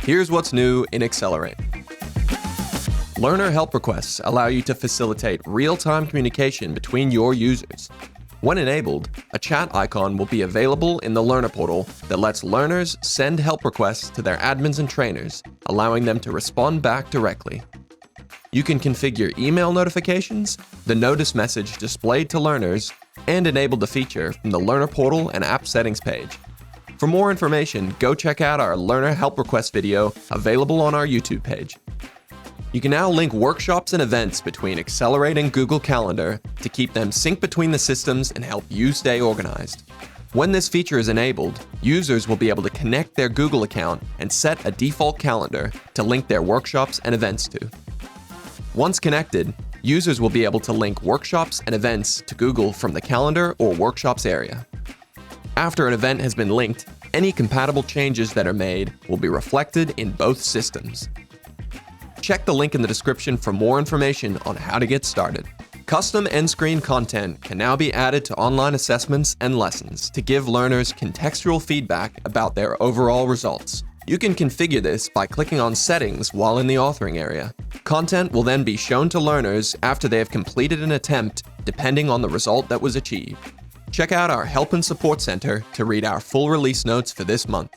Here's what's new in aXcelerate. Learner help requests allow you to facilitate real-time communication between your users. When enabled, a chat icon will be available in the Learner portal that lets learners send help requests to their admins and trainers, allowing them to respond back directly. You can configure email notifications, the notice message displayed to learners, and enable the feature from the Learner portal and app settings page. For more information, go check out our Learner help request video available on our YouTube page. You can now link workshops and events between aXcelerate and Google Calendar to keep them synced between the systems and help you stay organized. When this feature is enabled, users will be able to connect their Google account and set a default calendar to link their workshops and events to. Once connected, users will be able to link workshops and events to Google from the calendar or workshops area. After an event has been linked, any compatible changes that are made will be reflected in both systems. Check the link in the description for more information on how to get started. Custom end-screen content can now be added to online assessments and lessons to give learners contextual feedback about their overall results. You can configure this by clicking on Settings while in the authoring area. Content will then be shown to learners after they have completed an attempt, depending on the result that was achieved. Check out our Help and Support Center to read our full release notes for this month.